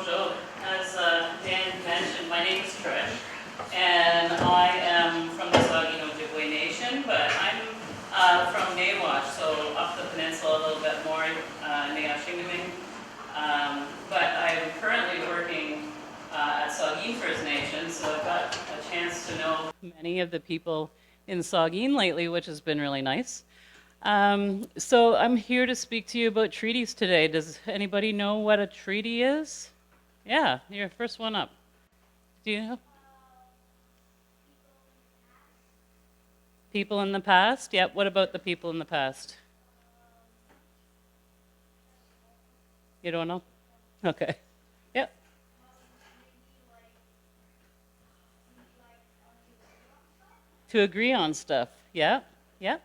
Bonjour. As Dan mentioned, my name is Trish, and I am from the Saugeen Ojibway Nation, but I'm from Nawash, so up the peninsula a little bit more, Nayashingawing. But I'm currently working at Saugeen First Nation, so I've got a chance to know many of the people in Saugeen lately, which has been really nice. So I'm here to speak to you about treaties today. Does anybody know what a treaty is? Yeah, you're first one up. Do you know? People in the past? Yep, what about the people in the past? You don't know? Okay. Yep. To agree on stuff. Yeah, yeah.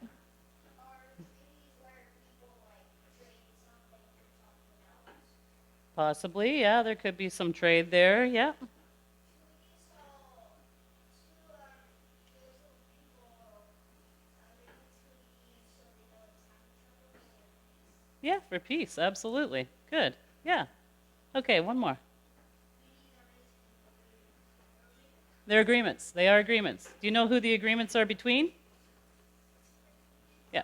Possibly, yeah, there could be some trade there, yeah. Yeah, for peace, absolutely. Good. Yeah. Okay, one more. They're agreements. They are agreements. Do you know who the agreements are between? Yeah.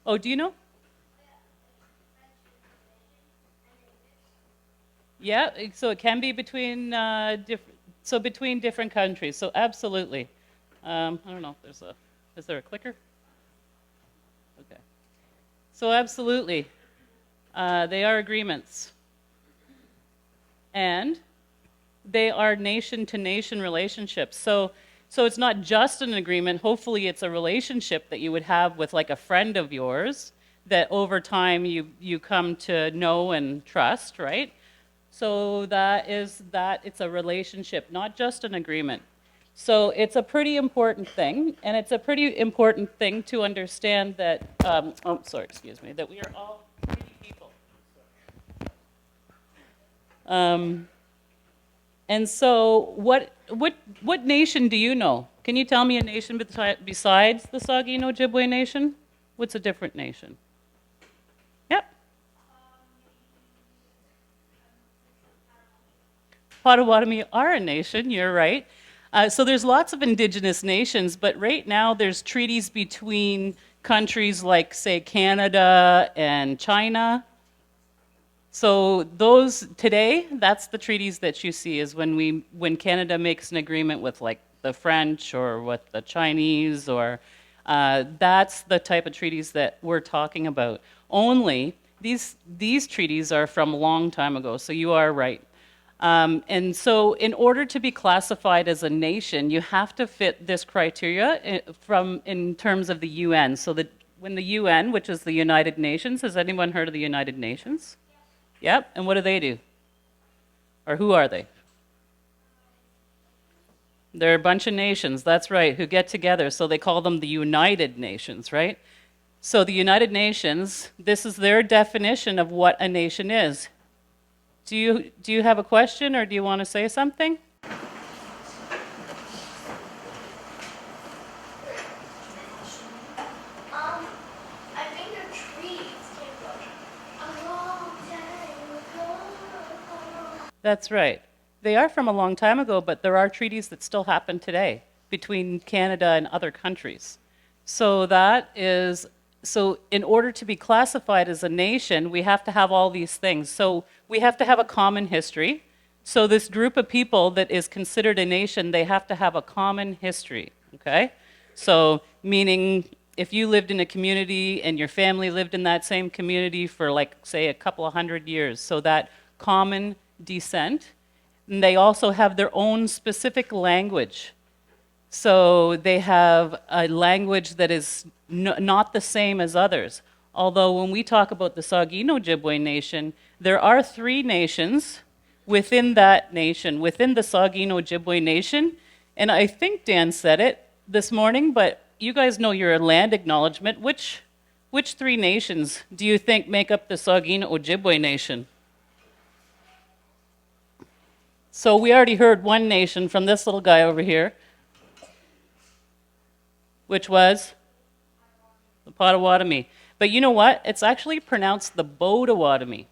Oh, do you know? Yeah, so it can be between between different countries. So absolutely. I don't know if is there a clicker? Okay. So absolutely, they are agreements, and they are nation-to-nation relationships. So it's not just an agreement. Hopefully, it's a relationship that you would have with like a friend of yours that over time you come to know and trust, right? So that it's a relationship, not just an agreement. So it's a pretty important thing, and it's a pretty important thing to understand that, that we are all treaty people. And so what nation do you know? Can you tell me a nation besides the Saugeen Ojibway Nation? What's a different nation? Yep. Potawatomi are a nation, you're right. So there's lots of indigenous nations, but right now there's treaties between countries like, say, Canada and China. So those today, that's the treaties that you see is when Canada makes an agreement with like the French or with the Chinese or that's the type of treaties that we're talking about. Only these treaties are from a long time ago, so you are right. And so in order to be classified as a nation, you have to fit this criteria in terms of the UN. So that when the UN, which is the United Nations, has anyone heard of the United Nations? Yep, and what do they do? Or who are they? They're a bunch of nations, that's right, who get together. So they call them the United Nations, right? So the United Nations, this is their definition of what a nation is. Do you have a question or do you want to say something? I think the trees came from a long time ago. That's right. They are from a long time ago, but there are treaties that still happen today between Canada and other countries. So in order to be classified as a nation, we have to have all these things. So we have to have a common history. So this group of people that is considered a nation, they have to have a common history, okay? So meaning if you lived in a community and your family lived in that same community for like, say, a couple of 100 years, so that common descent. And they also have their own specific language. So they have a language that is not the same as others. Although when we talk about the Saugeen Ojibway Nation, there are 3 nations within that nation, within the Saugeen Ojibway Nation. And I think Dan said it this morning, but you guys know your land acknowledgement. Which 3 nations do you think make up the Saugeen Ojibway Nation? So we already heard one nation from this little guy over here, which was the Potawatomi. But you know what? It's actually pronounced the Bodawatomi.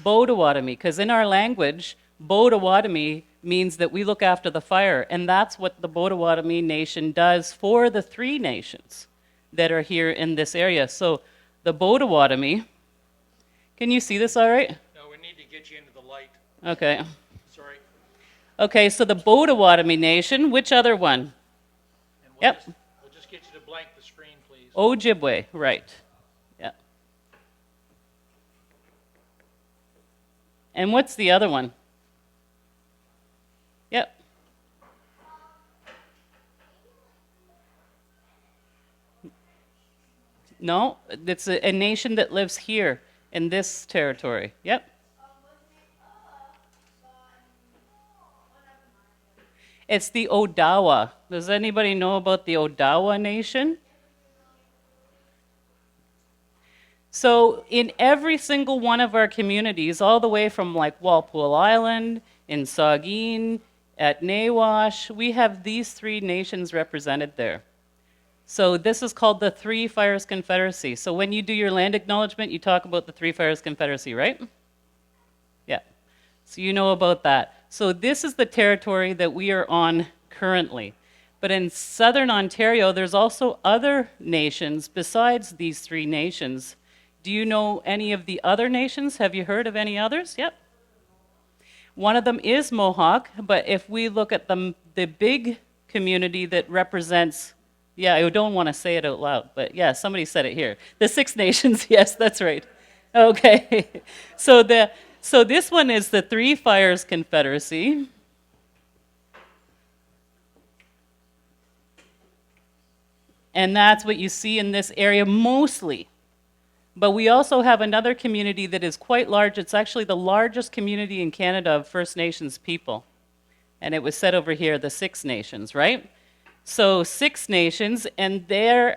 Potawatomi, because in our language, Potawatomi means that we look after the fire, and that's what the Potawatomi Nation does for the three nations that are here in this area. So the Potawatomi, can you see this all right? No, we need to get you into the light. Okay. Sorry. Okay, so the Potawatomi Nation, which other one? And Yep. We'll just get you to blank the screen, please. Ojibway, right. Yeah. And what's the other one? Yep. No, it's a nation that lives here in this territory. Yep. It's the Odawa. Does anybody know about the Odawa Nation? So in every single one of our communities, all the way from like Walpole Island, in Saugeen, at Nawash, we have these three nations represented there. So this is called the Three Fires Confederacy. So when you do your land acknowledgement, you talk about the Three Fires Confederacy, right? Yeah. So you know about that. So this is the territory that we are on currently. But in southern Ontario, there's also other nations besides these three nations. Do you know any of the other nations? Have you heard of any others? Yep. One of them is Mohawk, but if we look at the big community that represents, yeah, I don't want to say it out loud, but yeah, somebody said it here. The Six Nations, yes, that's right. Okay. So this one is the Three Fires Confederacy. And that's what you see in this area mostly. But we also have another community that is quite large. It's actually the largest community in Canada of First Nations people. And it was said over here, the Six Nations, right? So Six Nations, and they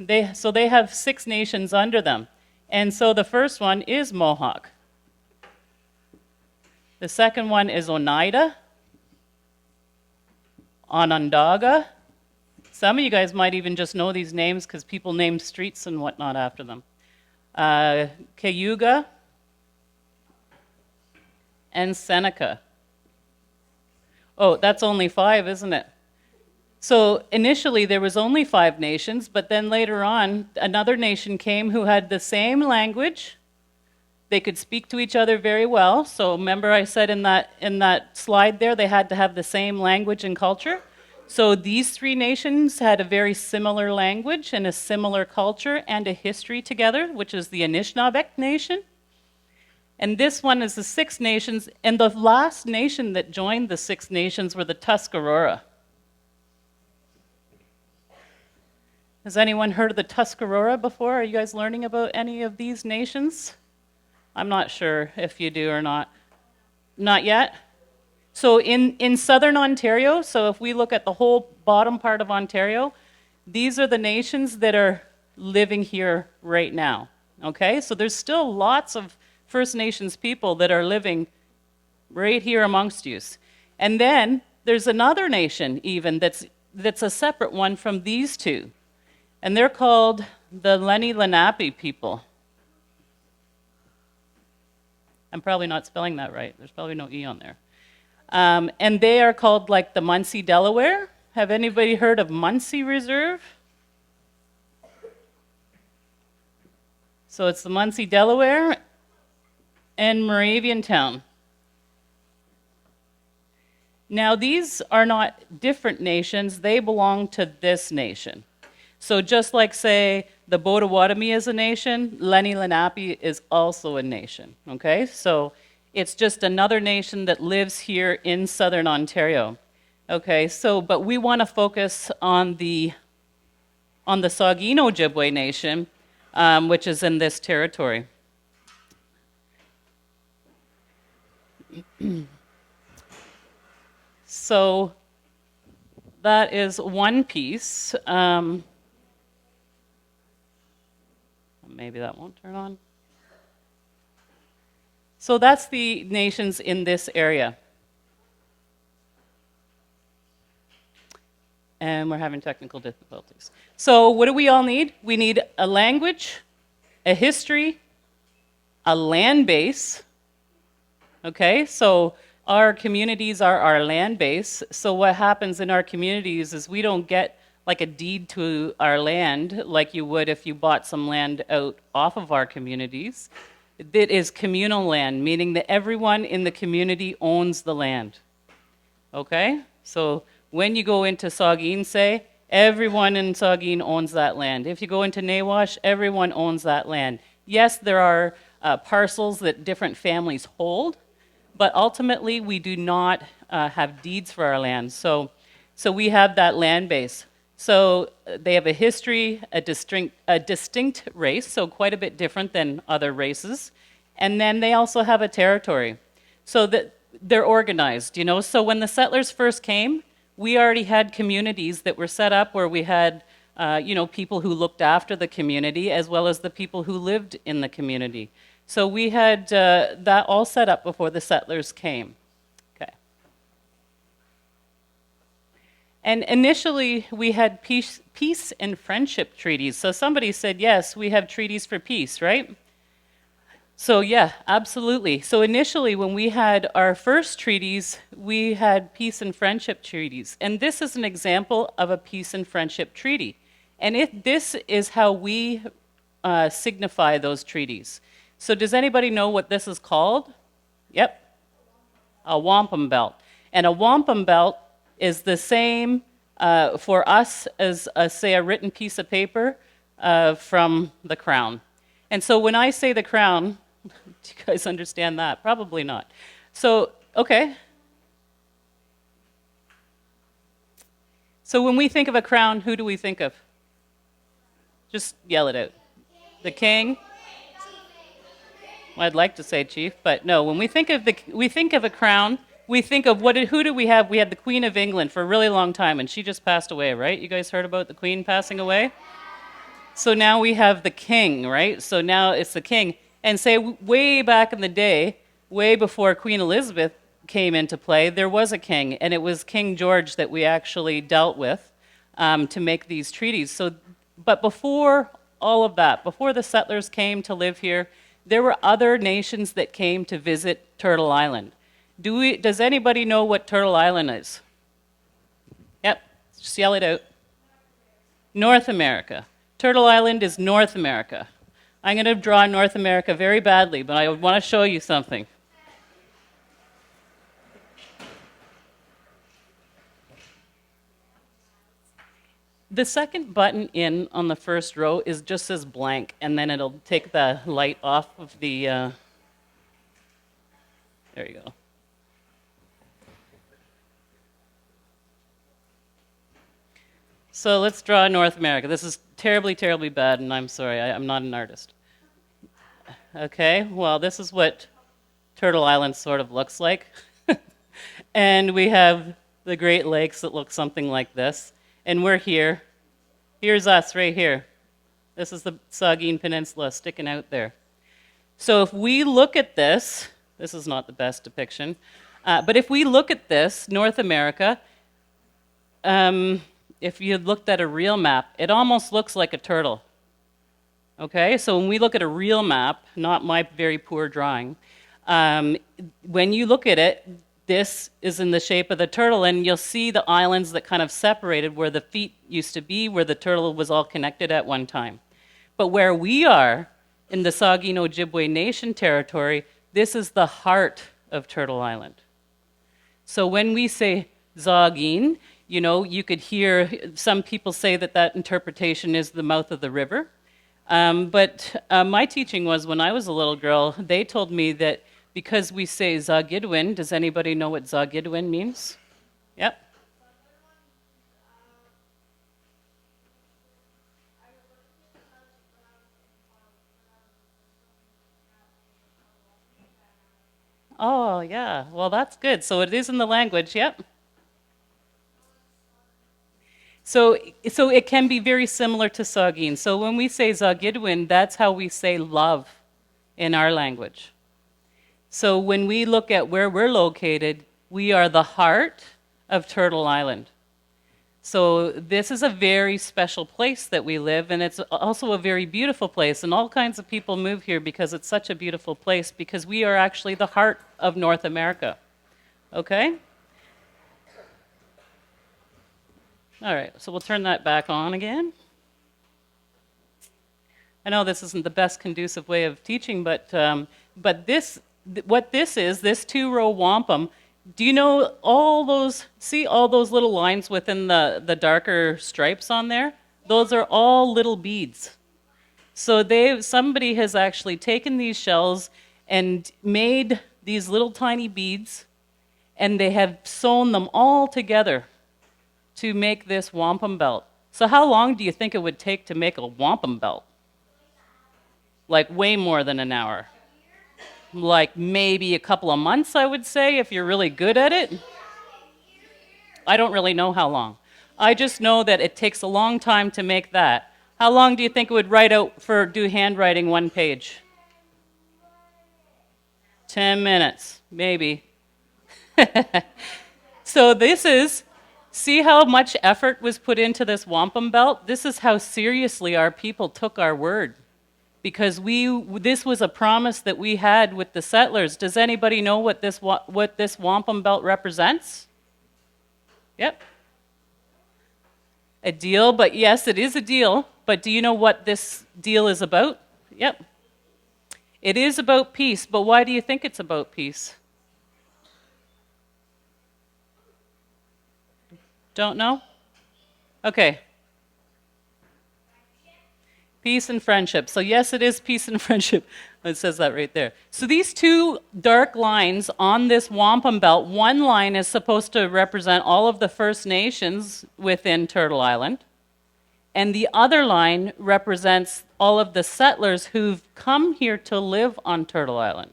have Six Nations under them. And so the first one is Mohawk. The second one is Oneida, Onondaga. Some of you guys might even just know these names because people name streets and whatnot after them. Cayuga, and Seneca. Oh, that's only 5, isn't it? So initially there was only 5 nations, but then later on another nation came who had the same language. They could speak to each other very well. So remember I said in that slide there they had to have the same language and culture. So these 3 nations had a very similar language and a similar culture and a history together, which is the Anishinaabe Nation. And this one is the Six Nations, and the last nation that joined the Six Nations were the Tuscarora. Has anyone heard of the Tuscarora before? Are you guys learning about any of these nations? I'm not sure if you do or not. Not yet? So in southern Ontario, so if we look at the whole bottom part of Ontario, these are the nations that are living here right now, okay? So there's still lots of First Nations people that are living right here amongst you. And then there's another nation even that's a separate one from these 2. And they're called the Lenni Lenape people. I'm probably not spelling that right. There's probably no E on there. And they are called like the Munsee Delaware. Have anybody heard of Munsee Reserve? So it's the Munsee Delaware and Moravian Town. Now these are not different nations, they belong to this nation. So just like say the Potawatomi is a nation, Lenni Lenape is also a nation, okay? So it's just another nation that lives here in southern Ontario. Okay, so, but we want to focus on the Saugeen Ojibway Nation, which is in this territory. So that is one piece. Maybe that won't turn on. So that's the nations in this area. And we're having technical difficulties. So what do we all need? We need a language, a history, a land base, Okay, so our communities are our land base. So what happens in our communities is we don't get like a deed to our land like you would if you bought some land out off of our communities. It is communal land, meaning that everyone in the community owns the land. Okay? So when you go into Saugeen, say, everyone in Saugeen owns that land. If you go into Nawash, everyone owns that land. Yes, there are parcels that different families hold, but ultimately we do not have deeds for our land. So we have that land base. So they have a history, a distinct race, so quite a bit different than other races. And then they also have a territory. So that they're organized, you know. So when the settlers first came, we already had communities that were set up where we had, people who looked after the community as well as the people who lived in the community. So we had that all set up before the settlers came. Okay. And initially, we had peace and friendship treaties. So somebody said, yes, we have treaties for peace, right? So yeah, absolutely. So initially, when we had our first treaties, we had peace and friendship treaties. And this is an example of a peace and friendship treaty. And this is how we signify those treaties. So does anybody know what this is called? Yep, a wampum belt. And a wampum belt is the same for us as, say, a written piece of paper from the crown. And so when I say the crown, do you guys understand that? Probably not. So, okay. So when we think of a crown, who do we think of? Just yell it out. The king? Well, I'd like to say chief, but no. When we think of a crown, we think of who do we have? We had the Queen of England for a really long time, and she just passed away, right? You guys heard about the Queen passing away? So now we have the king, right? So now it's the king. And say way back in the day, way before Queen Elizabeth came into play, there was a king, and it was King George that we actually dealt with to make these treaties. So, but before all of that, before the settlers came to live here, there were other nations that came to visit Turtle Island. Does anybody know what Turtle Island is? Yep, just yell it out. North America. Turtle Island is North America. I'm going to draw North America very badly, but I want to show you something. The second button in on the first row is just says blank, and then it'll take the light off of the... there you go. So let's draw North America. This is terribly, terribly bad, and I'm sorry, I'm not an artist. Okay, well, this is what Turtle Island sort of looks like. And we have the Great Lakes that look something like this. And we're here. Here's us right here. This is the Saugeen Peninsula sticking out there. So if we look at this is not the best depiction, but if we look at this, North America, if you looked at a real map, it almost looks like a turtle. Okay, so when we look at a real map, not my very poor drawing, when you look at it, this is in the shape of the turtle, and you'll see the islands that kind of separated where the feet used to be, where the turtle was all connected at one time. But where we are, in the Saugeen Ojibway Nation territory, this is the heart of Turtle Island. So when we say Saugeen, you know, you could hear some people say that interpretation is the mouth of the river. But my teaching was when I was a little girl, they told me that because we say Zagidwin, does anybody know what Zagidwin means? Yep. Oh, yeah. Well, that's good. So it is in the language, yep. So it can be very similar to Saugeen. So when we say Zagidwin, that's how we say love in our language. So when we look at where we're located, we are the heart of Turtle Island. So this is a very special place that we live, and it's also a very beautiful place. And all kinds of people move here because it's such a beautiful place, because we are actually the heart of North America. Okay? All right, so we'll turn that back on again. I know this isn't the best conducive way of teaching, but what this is, this two-row wampum, do you know all those little lines within the darker stripes on there? Those are all little beads. So somebody has actually taken these shells and made these little tiny beads, and they have sewn them all together to make this wampum belt. So how long do you think it would take to make a wampum belt? Like way more than an hour. Like maybe a couple of months, I would say, if you're really good at it. I don't really know how long. I just know that it takes a long time to make that. How long do you think it would do handwriting one page? 10 minutes, maybe. So see how much effort was put into this wampum belt? This is how seriously our people took our word. Because this was a promise that we had with the settlers. Does anybody know what this wampum belt represents? Yep. A deal, but yes, it is a deal. But do you know what this deal is about? Yep. It is about peace, but why do you think it's about peace? Don't know? Okay. Peace and friendship. So yes, it is peace and friendship. It says that right there. So these two dark lines on this wampum belt, one line is supposed to represent all of the First Nations within Turtle Island, and the other line represents all of the settlers who've come here to live on Turtle Island.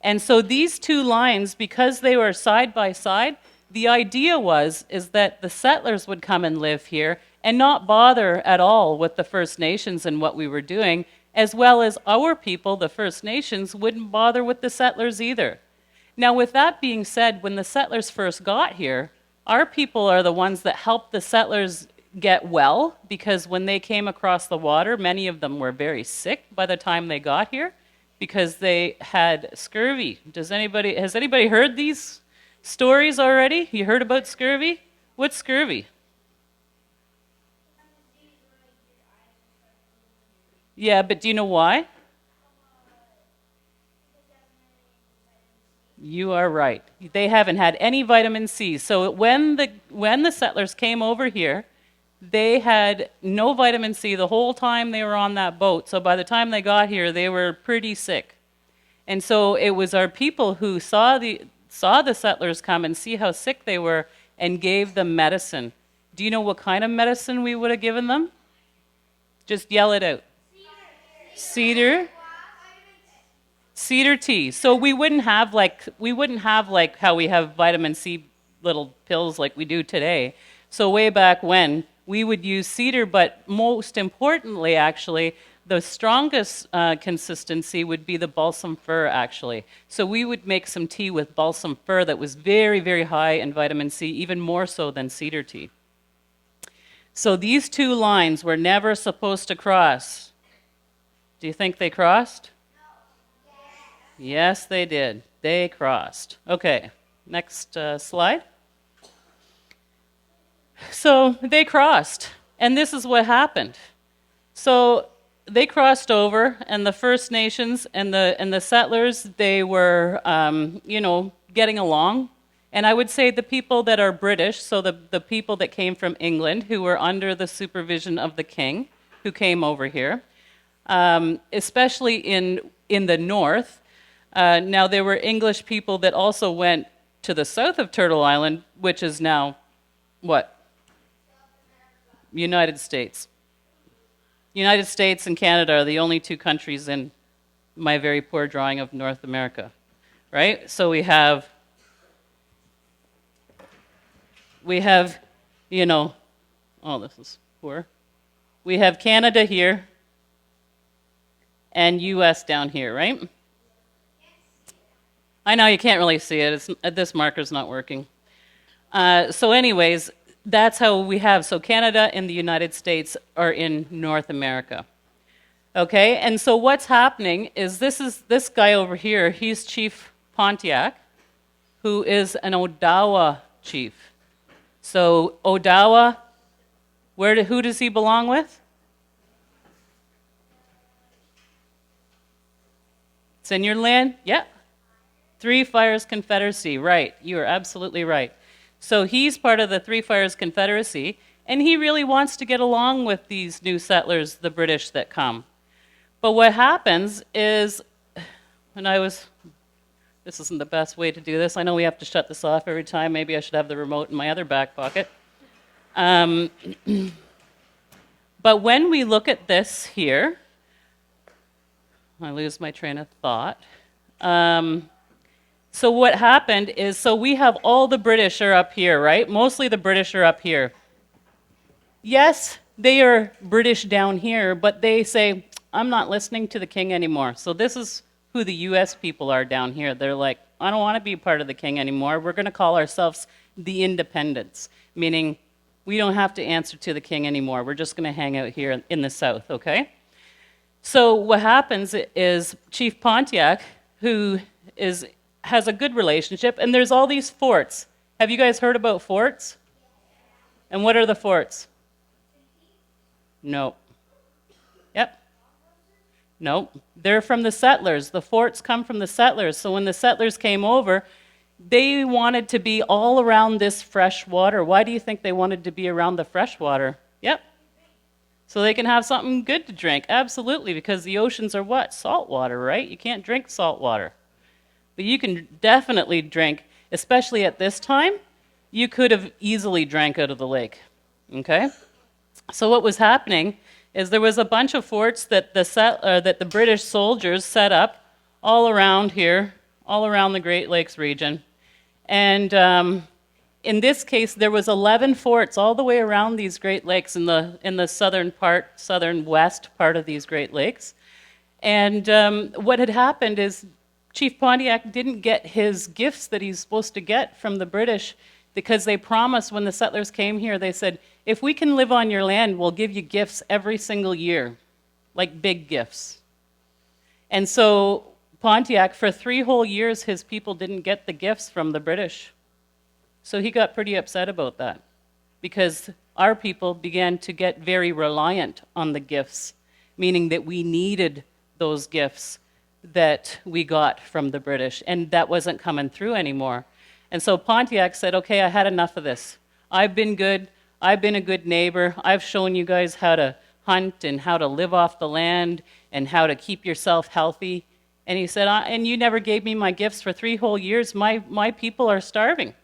And so these two lines, because they were side by side, the idea is that the settlers would come and live here and not bother at all with the First Nations and what we were doing, as well as our people, the First Nations, wouldn't bother with the settlers either. Now, with that being said, when the settlers first got here, our people are the ones that helped the settlers get well, because when they came across the water, many of them were very sick by the time they got here because they had scurvy. Has anybody heard these stories already? You heard about scurvy? What's scurvy? Yeah, but do you know why? You are right. They haven't had any vitamin C. So when the settlers came over here, they had no vitamin C the whole time they were on that boat. So by the time they got here, they were pretty sick. And so it was our people who saw the settlers come and see how sick they were and gave them medicine. Do you know what kind of medicine we would have given them? Just yell it out. Cedar tea. So we wouldn't have like how we have vitamin C little pills like we do today. So way back when, we would use cedar, but most importantly, actually, the strongest consistency would be the balsam fir, actually. So we would make some tea with balsam fir that was very, very high in vitamin C, even more so than cedar tea. So these two lines were never supposed to cross. Do you think they crossed? Yes, they did. They crossed. Okay, next slide. So they crossed, and this is what happened. So they crossed over, and the First Nations and the settlers, they were, getting along. And I would say the people that are British, so the people that came from England, who were under the supervision of the king, who came over here, especially in the north. Now, there were English people that also went to the south of Turtle Island, which is now, what? United States. United States and Canada are the only two countries in my very poor drawing of North America, right? So we have, oh, this is poor. We have Canada here and US down here, right? I know you can't really see it. This marker's not working. So anyways, that's how we have, so Canada and the United States are in North America. Okay, and so what's happening is this guy over here, he's Chief Pontiac, who is an Odawa chief. So Odawa, who does he belong with? It's in your land? Yeah. Three Fires Confederacy, right. You are absolutely right. So he's part of the Three Fires Confederacy, and he really wants to get along with these new settlers, the British that come. But what happens is, this isn't the best way to do this. I know we have to shut this off every time. Maybe I should have the remote in my other back pocket. But when we look at this here, I lose my train of thought. So what happened is, so we have all the British are up here, right? Mostly the British are up here. Yes, they are British down here, but they say, I'm not listening to the king anymore. So this is who the US people are down here. They're like, I don't want to be part of the king anymore. We're going to call ourselves the independents, meaning we don't have to answer to the king anymore. We're just going to hang out here in the south, okay? So what happens is Chief Pontiac, who has a good relationship, and there's all these forts. Have you guys heard about forts? And what are the forts? No. Yep. No. They're from the settlers. The forts come from the settlers. So when the settlers came over, they wanted to be all around this fresh water. Why do you think they wanted to be around the fresh water? Yep. So they can have something good to drink. Absolutely, because the oceans are what? Salt water, right? You can't drink salt water. But you can definitely drink, especially at this time, you could have easily drank out of the lake, okay? So what was happening is there was a bunch of forts that the British soldiers set up all around here, all around the Great Lakes region. And in this case, there was 11 forts all the way around these Great Lakes in the southern west part of these Great Lakes. And what had happened is Chief Pontiac didn't get his gifts that he's supposed to get from the British because they promised when the settlers came here, they said, if we can live on your land, we'll give you gifts every single year, like big gifts. And so Pontiac, for 3 whole years, his people didn't get the gifts from the British. So he got pretty upset about that because our people began to get very reliant on the gifts, meaning that we needed those gifts that we got from the British, and that wasn't coming through anymore. And so Pontiac said, okay, I had enough of this. I've been good. I've been a good neighbor. I've shown you guys how to hunt and how to live off the land and how to keep yourself healthy. And he said, and you never gave me my gifts for 3 whole years. My people are starving.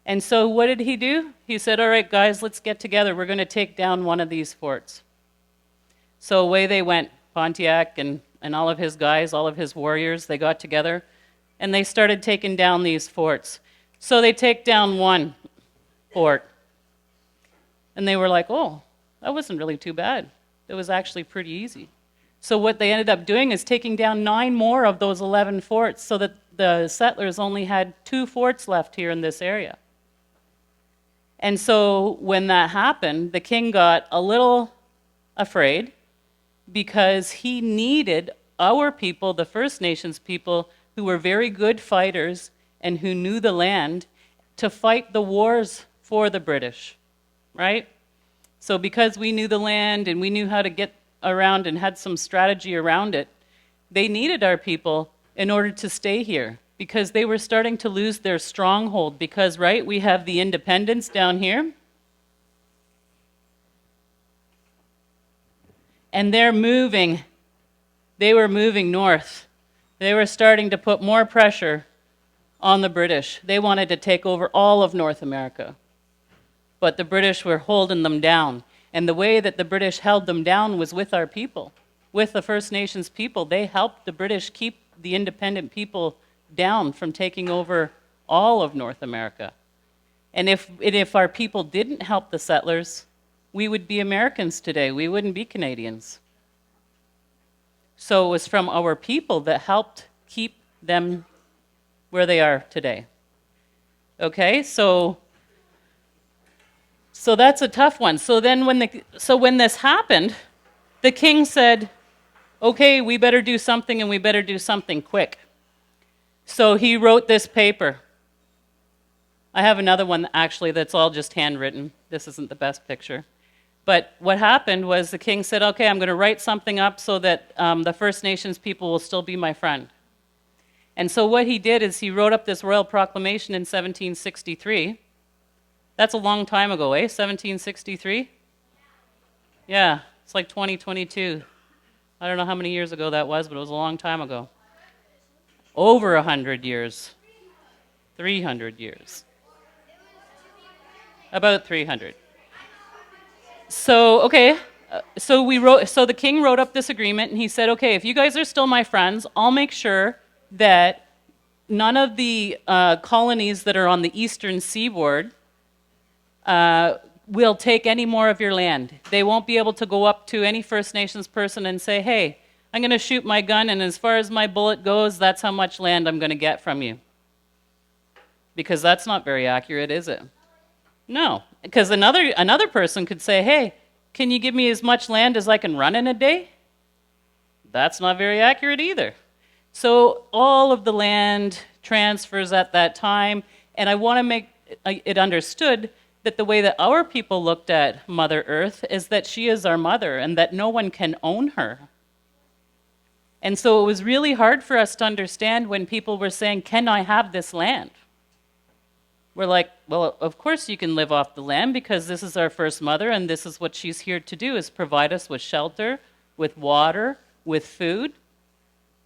And so what did he do? He said, all right, guys, let's get together. We're going to take down one of these forts. So away they went, Pontiac and all of his guys, all of his warriors, they got together, and they started taking down these forts. So they take down one fort. And they were like, oh, that wasn't really too bad. It was actually pretty easy. So what they ended up doing is taking down 9 more of those 11 forts so that the settlers only had 2 forts left here in this area. And so when that happened, the king got a little afraid because he needed our people, the First Nations people, who were very good fighters and who knew the land, to fight the wars for the British, right? So because we knew the land and we knew how to get around and had some strategy around it, they needed our people in order to stay here because they were starting to lose their stronghold because, right, we have the independents down here. And they were moving north. They were starting to put more pressure on the British. They wanted to take over all of North America. But the British were holding them down. And the way that the British held them down was with our people, with the First Nations people. They helped the British keep the independent people down from taking over all of North America. And if our people didn't help the settlers, we would be Americans today. We wouldn't be Canadians. So it was from our people that helped keep them where they are today. Okay, so So that's a tough one. So then when this happened, the king said, okay, we better do something, and we better do something quick. So he wrote this paper. I have another one actually that's all just handwritten. This isn't the best picture. But what happened was the king said, okay, I'm going to write something up so that the First Nations people will still be my friend. And so what he did is he wrote up this royal proclamation in 1763. That's a long time ago, eh? 1763? Yeah, it's like 2022. I don't know how many years ago that was, but it was a long time ago. Over 100 years. 300 years. About 300. So, okay, so the king wrote up this agreement, and he said, okay, if you guys are still my friends, I'll make sure that none of the colonies that are on the eastern seaboard will take any more of your land. They won't be able to go up to any First Nations person and say, hey, I'm going to shoot my gun, and as far as my bullet goes, that's how much land I'm going to get from you. Because that's not very accurate, is it? No, because another person could say, hey, can you give me as much land as I can run in a day? That's not very accurate either. So all of the land transfers at that time, and I want to make it understood that the way that our people looked at Mother Earth is that she is our mother and that no one can own her. And so it was really hard for us to understand when people were saying, can I have this land? We're like, well, of course you can live off the land because this is our first mother and this is what she's here to do, is provide us with shelter, with water, with food.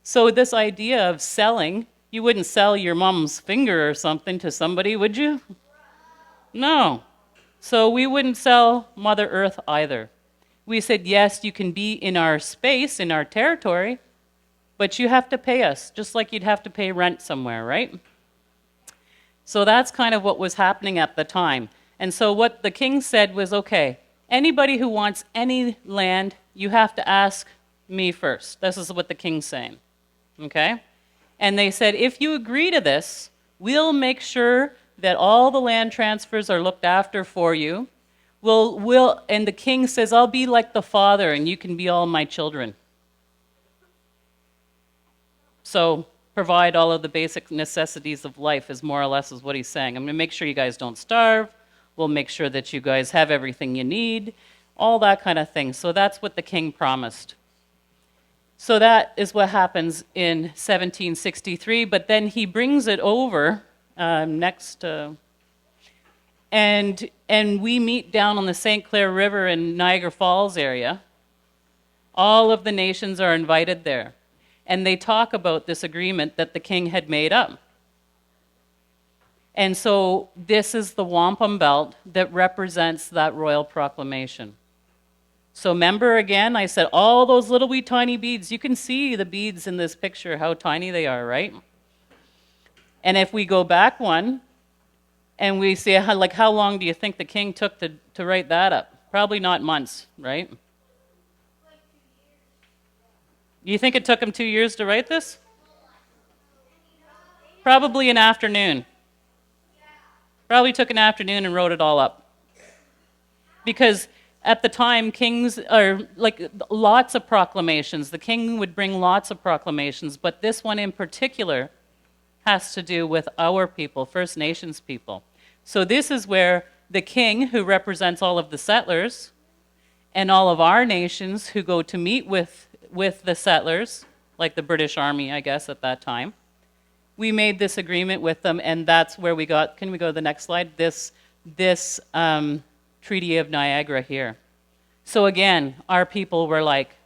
So this idea of selling, you wouldn't sell your mom's finger or something to somebody, would you? No. So we wouldn't sell Mother Earth either. We said, yes, you can be in our space, in our territory, but you have to pay us, just like you'd have to pay rent somewhere, right? So that's kind of what was happening at the time. And so what the king said was, okay, anybody who wants any land, you have to ask me first. This is what the king's saying, okay? And they said, if you agree to this, we'll make sure that all the land transfers are looked after for you. And the king says, I'll be like the father and you can be all my children. So provide all of the basic necessities of life is more or less is what he's saying. I'm going to make sure you guys don't starve. We'll make sure that you guys have everything you need, all that kind of thing. So that's what the king promised. So that is what happens in 1763, but then he brings it over and we meet down on the St. Clair River in Niagara Falls area. All of the nations are invited there. And they talk about this agreement that the king had made up. And so this is the wampum belt that represents that royal proclamation. So remember again, I said all those little wee tiny beads. You can see the beads in this picture, how tiny they are, right? And if we go back one, and we see how long do you think the king took to write that up? Probably not months, right? You think it took him 2 years to write this? Probably an afternoon. Probably took an afternoon and wrote it all up. Because at the time, kings are like lots of proclamations. The king would bring lots of proclamations, but this one in particular has to do with our people, First Nations people. So this is where the king, who represents all of the settlers, and all of our nations who go to meet with the settlers, like the British Army, I guess, at that time. We made this agreement with them, and that's where we got, can we go to the next slide? This Treaty of Niagara here. So again, our people were like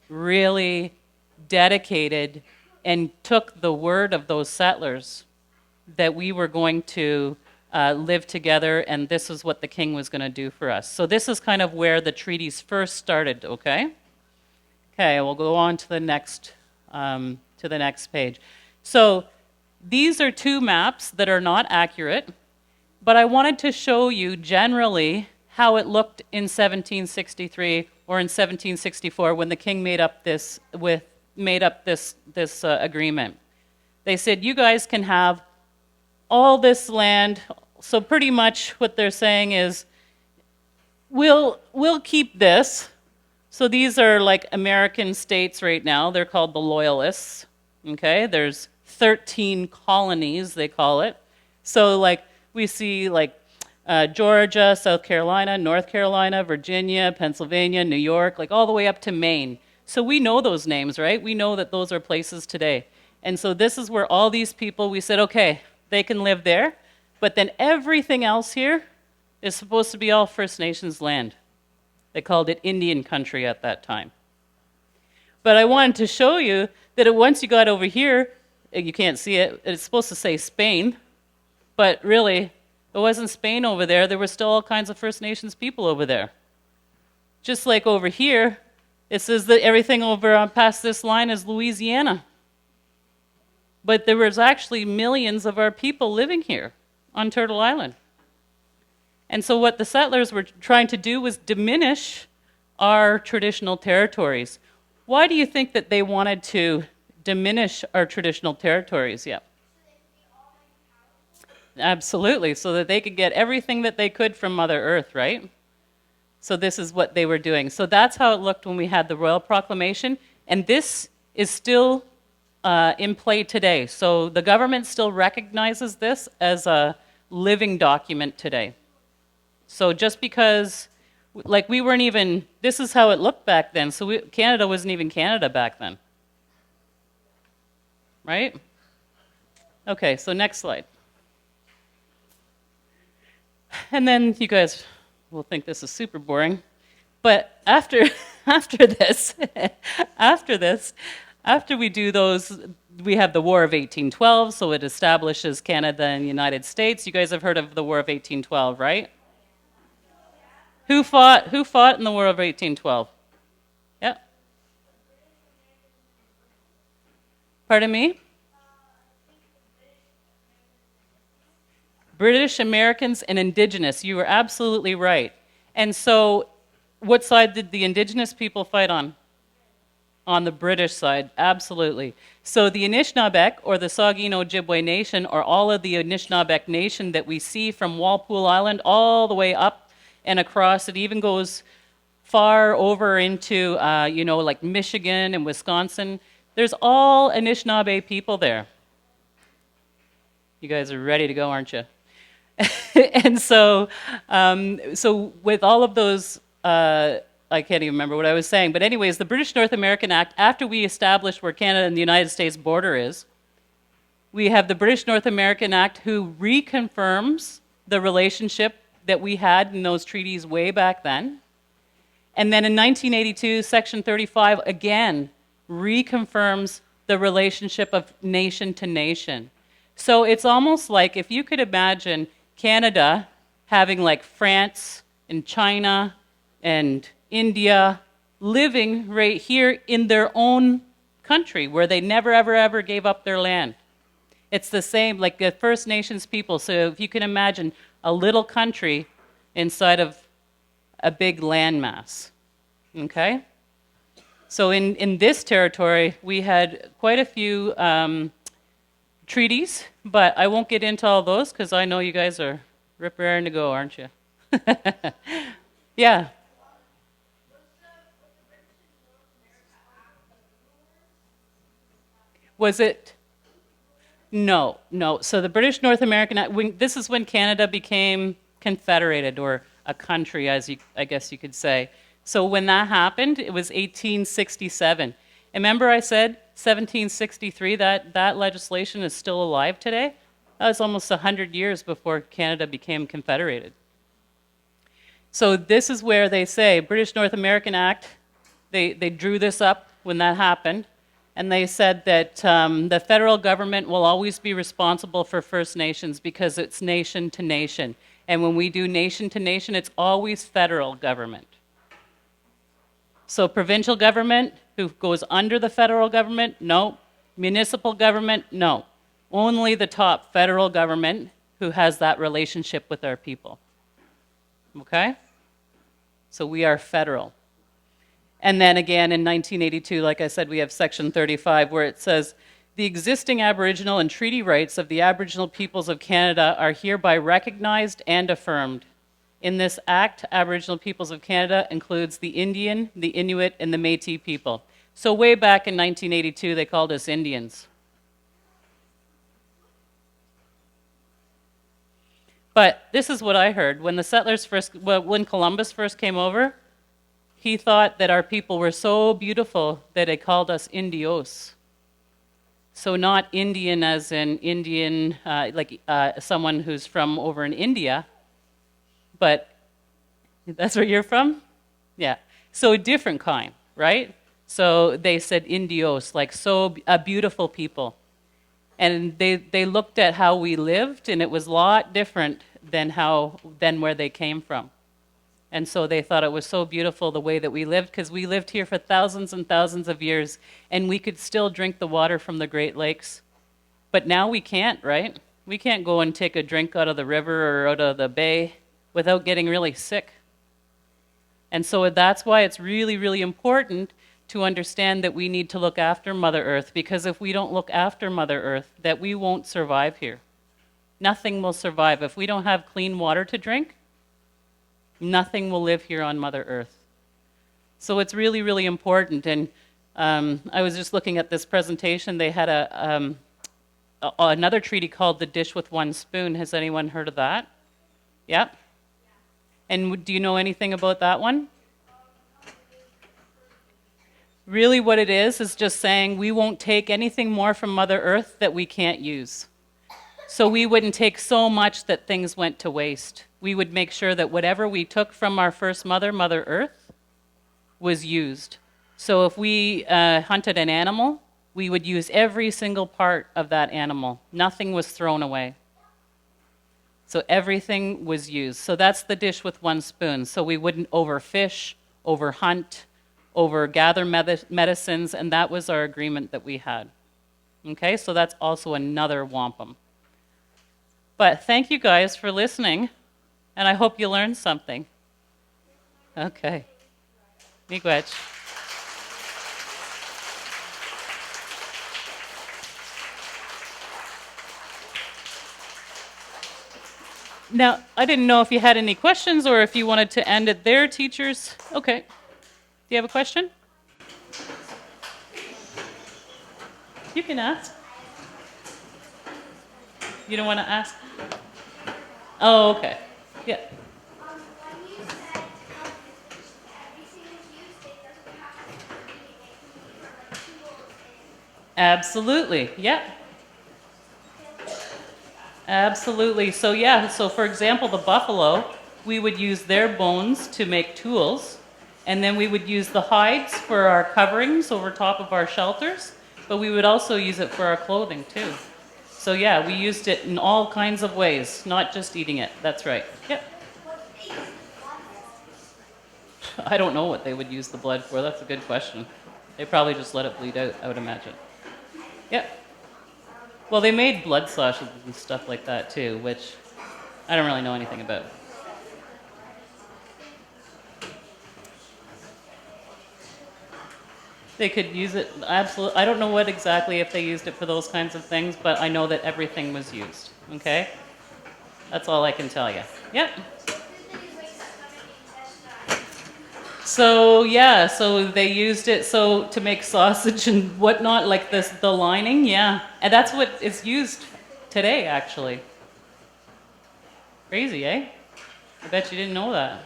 really dedicated and took the word of those settlers that we were going to live together, and this is what the king was going to do for us. So this is kind of where the treaties first started, okay? Okay, we'll go on to the next page. So these are two maps that are not accurate, but I wanted to show you generally how it looked in 1763 or in 1764 when the king made up this agreement. They said, you guys can have all this land. So pretty much what they're saying is, We'll keep this. So these are like American states right now. They're called the Loyalists. Okay, there's 13 colonies, they call it. So like we see like Georgia, South Carolina, North Carolina, Virginia, Pennsylvania, New York, like all the way up to Maine. So we know those names, right? We know that those are places today. And so this is where all these people, we said, okay, they can live there, but then everything else here is supposed to be all First Nations land. They called it Indian country at that time. But I wanted to show you that once you got over here, you can't see it, it's supposed to say Spain, but really, it wasn't Spain over there. There were still all kinds of First Nations people over there. Just like over here, it says that everything over past this line is Louisiana. But there was actually millions of our people living here on Turtle Island. And so what the settlers were trying to do was diminish our traditional territories. Why do you think that they wanted to diminish our traditional territories? Yeah. Absolutely, so that they could get everything that they could from Mother Earth, right? So this is what they were doing. So that's how it looked when we had the Royal Proclamation, and this is still in play today. So the government still recognizes this as a living document today. So just because, like we weren't even, this is how it looked back then. So Canada wasn't even Canada back then. Right? Okay, so next slide. And then you guys will think this is super boring. But after this, after we do those, we have the War of 1812, so it establishes Canada and the United States. You guys have heard of the War of 1812, right? Who fought in the War of 1812? Yeah. Pardon me? British, Americans, and Indigenous. You were absolutely right. And so, what side did the Indigenous people fight on? On the British side, absolutely. So the Anishinaabeg, or the Saugeen Ojibway Nation, or all of the Anishinaabeg Nation that we see from Walpole Island all the way up and across, it even goes far over into, like Michigan and Wisconsin. There's all Anishinaabe people there. You guys are ready to go, aren't you? And so with all of those, I can't even remember what I was saying, but anyways, the British North American Act, after we established where Canada and the United States border is, we have the British North American Act who reconfirms the relationship that we had in those treaties way back then. And then in 1982, Section 35 again reconfirms the relationship of nation to nation. So it's almost like if you could imagine Canada having like France and China and India living right here in their own country where they never, ever, ever gave up their land. It's the same, like the First Nations people. So if you can imagine a little country inside of a big landmass, okay? So in this territory, we had quite a few treaties, but I won't get into all those because I know you guys are rip-raring to go, aren't you? Yeah. Was it? No. So the British North American, this is when Canada became confederated, or a country, I guess you could say. So when that happened, it was 1867. And remember I said 1763, that legislation is still alive today? That was almost 100 years before Canada became confederated. So this is where they say, British North American Act, they drew this up when that happened, and they said that the federal government will always be responsible for First Nations because it's nation to nation. And when we do nation to nation, it's always federal government. So provincial government, who goes under the federal government, no. Municipal government, no. Only the top federal government who has that relationship with our people. Okay? So we are federal. And then again in 1982, like I said, we have Section 35 where it says, the existing Aboriginal and treaty rights of the Aboriginal peoples of Canada are hereby recognized and affirmed. In this act, Aboriginal peoples of Canada includes the Indian, the Inuit, and the Métis people. So way back in 1982, they called us Indians. But this is what I heard. When the settlers when Columbus first came over, he thought that our people were so beautiful that they called us Indios. So not Indian as in Indian, someone who's from over in India, but that's where you're from? Yeah. So a different kind, right? So they said Indios, like a beautiful people. And they looked at how we lived, and it was a lot different than where they came from. And so they thought it was so beautiful the way that we lived, because we lived here for thousands and thousands of years, and we could still drink the water from the Great Lakes. But now we can't, right? We can't go and take a drink out of the river or out of the bay without getting really sick. And so that's why it's really, really important to understand that we need to look after Mother Earth, because if we don't look after Mother Earth, that we won't survive here. Nothing will survive. If we don't have clean water to drink, nothing will live here on Mother Earth. So it's really, really important. And I was just looking at this presentation. They had another treaty called the Dish with One Spoon. Has anyone heard of that? Yeah? And do you know anything about that one? Really what it is just saying we won't take anything more from Mother Earth that we can't use. So we wouldn't take so much that things went to waste. We would make sure that whatever we took from our first mother, Mother Earth, was used. So if we hunted an animal, we would use every single part of that animal. Nothing was thrown away. So everything was used. So that's the dish with one spoon. So we wouldn't overfish, overhunt, overgather medicines, and that was our agreement that we had. Okay, so that's also another wampum. But thank you guys for listening, and I hope you learned something. Okay. Miigwech. Now, I didn't know if you had any questions or if you wanted to end it there, teachers. Okay. Do you have a question? You can ask. You don't want to ask? Oh, okay. Yeah. When you said everything is used, it doesn't have to be eating it, for like tools and Absolutely. Yeah. Absolutely. So yeah, so for example, the buffalo, we would use their bones to make tools, and then we would use the hides for our coverings over top of our shelters, but we would also use it for our clothing too. So yeah, we used it in all kinds of ways, not just eating it. That's right. Yep. I don't know what they would use the blood for. That's a good question. They probably just let it bleed out, I would imagine. Yep. Well, they made blood sausages and stuff like that too, which I don't really know anything about. They could use it, absolutely. I don't know what exactly if they used it for those kinds of things, but I know that everything was used, okay? That's all I can tell you. Yep. So yeah, so they used it to make sausage and whatnot, like the lining, yeah. And that's what is used today, actually. Crazy, eh? I bet you didn't know that.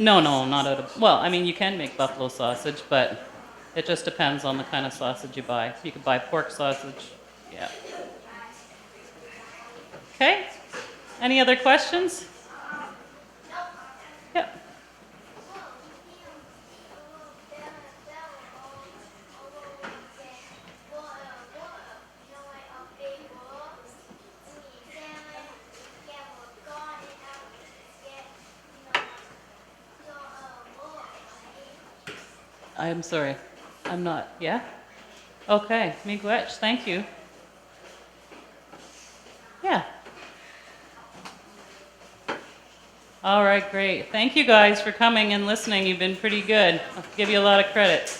No, not out of, well, I mean, you can make buffalo sausage, but it just depends on the kind of sausage you buy. You could buy pork sausage, yeah. Okay, any other questions? Yep. I'm sorry. I'm not. Yeah? Okay. Miigwech. Thank you. Yeah. All right, great. Thank you guys for coming and listening. You've been pretty good. I'll give you a lot of credit.